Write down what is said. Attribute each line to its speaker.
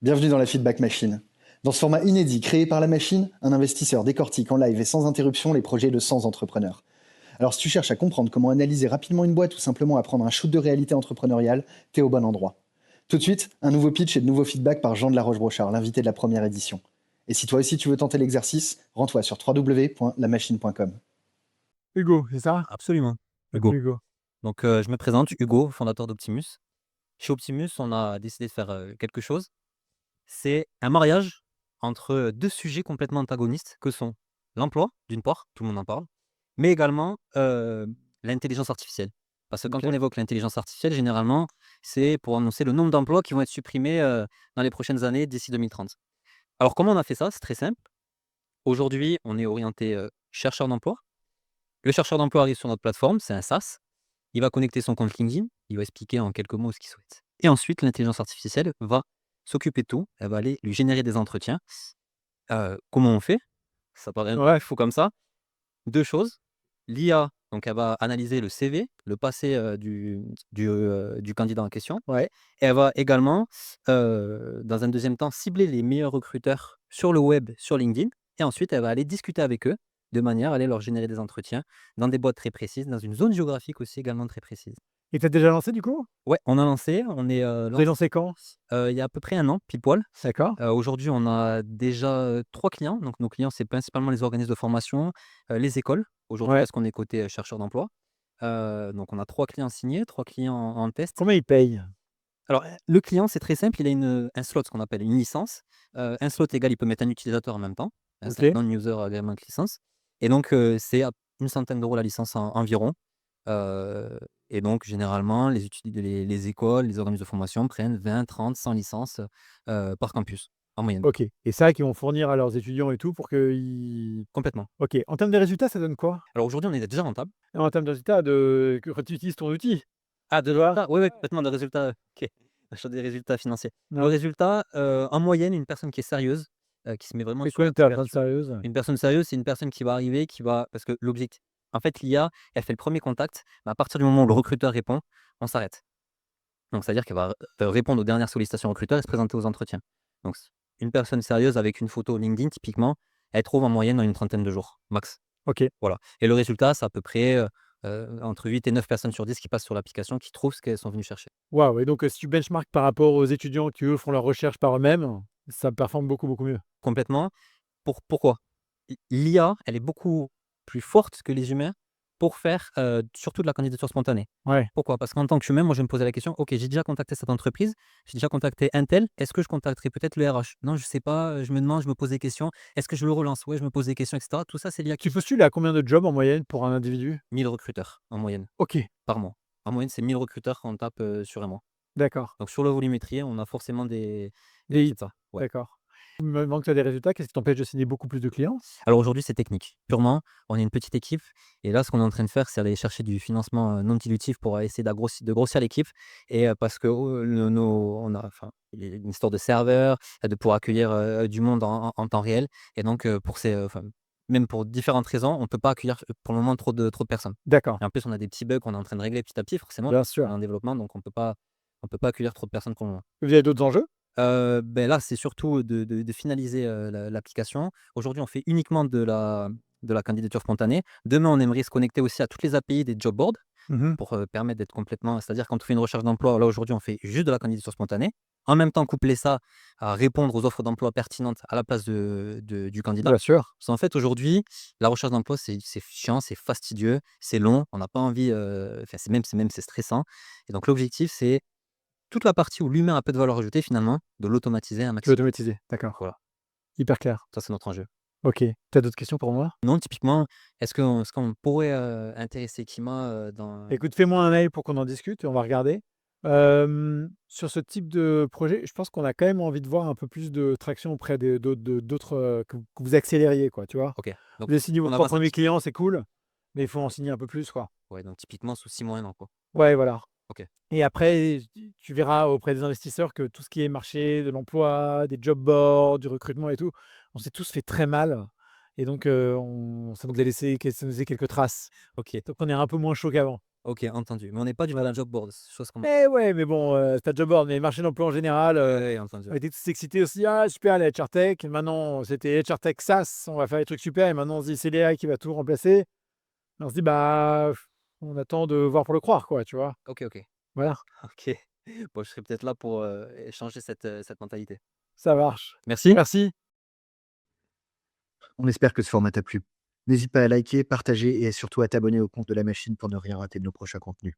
Speaker 1: Bienvenue dans la Feedback Machine. Dans ce format inédit créé par la machine, un investisseur décortique en live et sans interruption les projets de 100 entrepreneurs. Alors si tu cherches à comprendre comment analyser rapidement une boîte ou simplement à prendre un shoot de réalité entrepreneuriale, t'es au bon endroit. Tout de suite, un nouveau pitch et de nouveaux feedbacks par Jean de la Roche-Brochard, l'invité de la première édition. Et si toi aussi tu veux tenter l'exercice, rends-toi sur www.lamachine.com.
Speaker 2: Hugo, c'est ça?
Speaker 3: Absolument, Hugo.
Speaker 2: Hugo.
Speaker 3: Donc, je me présente, Hugo, fondateur d'Optimus. Chez Optimus, on a décidé de faire, quelque chose. C'est un mariage entre, 2 sujets complètement antagonistes que sont l'emploi, d'une part, tout le monde en parle, mais également, l'intelligence artificielle. Parce que quand
Speaker 2: OK.
Speaker 3: on évoque l'intelligence artificielle, généralement, c'est pour annoncer le nombre d'emplois qui vont être supprimés, dans les prochaines années d'ici 2030. Alors comment on a fait ça? C'est très simple. Aujourd'hui, on est orienté, chercheur d'emploi. Le chercheur d'emploi arrive sur notre plateforme, c'est un SaaS. Il va connecter son compte LinkedIn, il va expliquer en quelques mots ce qu'il souhaite. Et ensuite, l'intelligence artificielle va s'occuper de tout. Elle va aller lui générer des entretiens. Comment on fait? Ça paraît
Speaker 2: Ouais.
Speaker 3: fou comme ça. 2 choses. L'IA, donc elle va analyser le CV, le passé, du candidat en question.
Speaker 2: Ouais.
Speaker 3: Et elle va également, dans un deuxième temps, cibler les meilleurs recruteurs sur le web, sur LinkedIn. Et ensuite, elle va aller discuter avec eux, de manière à aller leur générer des entretiens dans des boîtes très précises, dans une zone géographique aussi également très précise.
Speaker 2: Et tu as déjà lancé du coup?
Speaker 3: Ouais, on a lancé, on est,
Speaker 2: Vous avez lancé quand?
Speaker 3: il y a à peu près 1 an, pile poil.
Speaker 2: D'accord.
Speaker 3: Aujourd'hui, on a déjà, 3 clients. Donc nos clients, c'est principalement les organismes de formation, les écoles, aujourd'hui
Speaker 2: Ouais.
Speaker 3: parce qu'on est côté, chercheur d'emploi. Donc on a 3 clients signés, 3 clients en test.
Speaker 2: Combien ils payent?
Speaker 3: Alors, le client, c'est très simple, il a un slot, ce qu'on appelle une licence. Un slot égal, il peut mettre un utilisateur en même temps. C'est un
Speaker 2: OK.
Speaker 3: non-user agreement licence. Et donc, c'est à une centaine d'euros la licence environ. Heu et donc généralement, les écoles, les organismes de formation prennent 20, 30, 100 licences, par campus, en moyenne.
Speaker 2: OK. Et ça, qu'ils vont fournir à leurs étudiants et tout pour qu'ils
Speaker 3: Complètement.
Speaker 2: OK. En termes de résultats, ça donne quoi?
Speaker 3: Alors aujourd'hui, on est déjà rentable.
Speaker 2: En termes de résultats de que quand tu utilises ton outil,
Speaker 3: Ah, de
Speaker 2: tu vois?
Speaker 3: résultats? Oui, oui, complètement, de résultats, OK. Sur des résultats financiers. Le
Speaker 2: Non.
Speaker 3: résultat, en moyenne, une personne qui est sérieuse, qui se met vraiment
Speaker 2: C'est
Speaker 3: sur
Speaker 2: quoi
Speaker 3: la
Speaker 2: une personne
Speaker 3: couverture.
Speaker 2: sérieuse?
Speaker 3: Une personne sérieuse, c'est une personne qui va arriver, qui va parce que l'objectif en fait, l'IA, elle fait le premier contact, mais à partir du moment où le recruteur répond, on s'arrête. Donc c'est-à-dire qu'elle va répondre aux dernières sollicitations recruteurs et se présenter aux entretiens. Donc une personne sérieuse avec une photo LinkedIn, typiquement, elle trouve en moyenne en une trentaine de jours, max.
Speaker 2: OK.
Speaker 3: Voilà, et le résultat, c'est à peu près, entre 8 et 9 personnes sur 10 qui passent sur l'application, qui trouvent ce qu'elles sont venues chercher.
Speaker 2: Waouh, et donc si tu benchmarks par rapport aux étudiants qui, eux, font leurs recherches par eux-mêmes, ça performe beaucoup, beaucoup mieux?
Speaker 3: Complètement. Pourquoi? L'IA, elle est beaucoup plus forte que les humains pour faire, surtout de la candidature spontanée.
Speaker 2: Ouais.
Speaker 3: Pourquoi? Parce qu'en tant qu'humain, moi, je vais me poser la question: «OK, j'ai déjà contacté cette entreprise, j'ai déjà contacté untel, est-ce que je contacterai peut-être le RH? Non, je sais pas, je me demande, je me pose des questions. Est-ce que je le relance? Ouais, je me pose des questions» et cetera. Tout ça, c'est l'IA qui
Speaker 2: Tu
Speaker 3: fait.
Speaker 2: postules à combien de jobs en moyenne pour un individu?
Speaker 3: 1 000 recruteurs en moyenne,
Speaker 2: OK.
Speaker 3: par mois. En moyenne, c'est 1 000 recruteurs qu'on tape, sur un mois.
Speaker 2: D'accord.
Speaker 3: Donc sur la volumétrie, on a forcément des
Speaker 2: Des
Speaker 3: c'est
Speaker 2: hits.
Speaker 3: ça, ouais.
Speaker 2: D'accord. Maintenant que tu as des résultats, qu'est-ce qui t'empêche de signer beaucoup plus de clients?
Speaker 3: Alors aujourd'hui, c'est technique. Purement, on est une petite équipe et là, ce qu'on est en train de faire, c'est aller chercher du financement, non dilutif pour essayer de grossir l'équipe et parce que, on a enfin, il y a une histoire de serveur, de pouvoir accueillir, du monde en temps réel et donc pour enfin, même pour différentes raisons, on ne peut pas accueillir, pour le moment trop de personnes
Speaker 2: D'accord,
Speaker 3: et en plus, on a des petits bugs qu'on est en train de régler petit à petit forcément,
Speaker 2: bien
Speaker 3: on est
Speaker 2: sûr.
Speaker 3: en développement donc on peut pas accueillir trop de personnes pour le moment.
Speaker 2: Vous avez d'autres enjeux?
Speaker 3: Beh, là, c'est surtout de finaliser, l'application. Aujourd'hui, on fait uniquement de la candidature spontanée. Demain, on aimerait se connecter aussi à toutes les API des job boards
Speaker 2: Mmh.
Speaker 3: pour, permettre d'être complètement c'est-à-dire quand on fait une recherche d'emploi, là, aujourd'hui, on fait juste de la candidature spontanée. En même temps, coupler ça à répondre aux offres d'emploi pertinentes à la place du candidat.
Speaker 2: Bien sûr.
Speaker 3: Parce qu'en fait, aujourd'hui, la recherche d'emploi, c'est chiant, c'est fastidieux, c'est long, on n'a pas envie, enfin, c'est stressant et donc l'objectif, c'est toute la partie où l'humain a peu de valeur ajoutée finalement, de l'automatiser un
Speaker 2: Tu veux
Speaker 3: maximum.
Speaker 2: automatiser, d'accord.
Speaker 3: Voilà,
Speaker 2: Hyper clair.
Speaker 3: ça c'est notre enjeu.
Speaker 2: OK. Tu as d'autres questions pour moi?
Speaker 3: Non, typiquement, est-ce qu'on pourrait, intéresser Kima, dans
Speaker 2: Écoute, fais-moi un mail pour qu'on en discute et on va regarder. Sur ce type de projet, je pense qu'on a quand même envie de voir un peu plus de traction auprès des d'autres, que vous accélériez quoi, tu vois?
Speaker 3: OK, donc
Speaker 2: Vous avez signé vos
Speaker 3: on
Speaker 2: 3
Speaker 3: avance un
Speaker 2: premiers
Speaker 3: petit peu.
Speaker 2: clients, c'est cool, mais il faut en signer un peu plus, quoi.
Speaker 3: Ouais, donc typiquement sous 6 mois, 1 an quoi.
Speaker 2: Ouais, voilà.
Speaker 3: OK.
Speaker 2: Et après, tu verras auprès des investisseurs que tout ce qui est marché de l'emploi, des job boards, du recrutement et tout, on s'est tous fait très mal et donc ça nous a laissé quelques traces.
Speaker 3: OK.
Speaker 2: Donc on est un peu moins chaud qu'avant.
Speaker 3: OK, entendu. Mais on n'est pas du mal à job board, chose comme
Speaker 2: Mais ouais, mais bon, tu as job board, mais le marché de l'emploi en général,
Speaker 3: ouais, entendu.
Speaker 2: on était tous excités aussi: «Ah super les HR tech». Maintenant, c'était HR tech SaaS, on va faire des trucs super et maintenant on se dit: «C'est l'AI qui va tout remplacer». On se dit: «Bah, on attend de voir pour le croire quoi», tu vois?
Speaker 3: OK, OK.
Speaker 2: Voilà,
Speaker 3: OK. Bon, je serai peut-être là pour, échanger cette mentalité.
Speaker 2: ça marche.
Speaker 3: Merci.
Speaker 2: Merci.
Speaker 1: On espère que ce format t'a plu. N'hésite pas à liker, partager et surtout à t'abonner au compte de la machine pour ne rien rater de nos prochains contenus.